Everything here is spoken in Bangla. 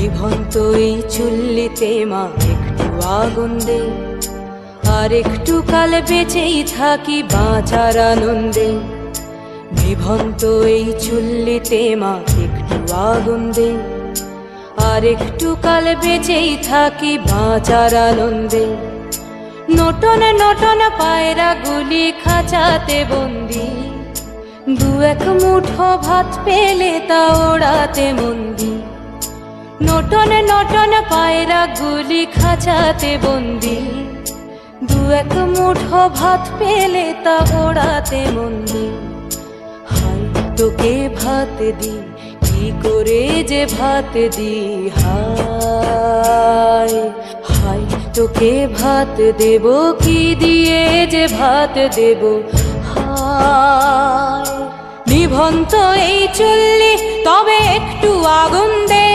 নিভন্ত এই চুল্লিতে মা একটু আগুন দে, আর একটু কাল বেঁচেই থাকি বাঁচার আনন্দে। নিভন্ত এই চুল্লিতে মা একটু আগুন দে, আর একটু কাল বেঁচেই থাকি বাঁচার আনন্দে। নটন নটন পায়রা গুলি খাঁচাতে বন্দি, দু এক মুঠো ভাত পেলে তা ওড়াতে মন্দি। নটন নটন পায়রা গুলি খাঁচাতে বন্দি, দু এক মুঠো ভাত পেলে তা ওড়াতে মন্দি। হায় তোকে ভাত দি, কি করে যে ভাত দি, হায় হায় তোকে ভাত দেব, কি দিয়ে যে ভাত দেব, হায়। নিভন্ত এই চুল্লি তবে একটু আগুন দে,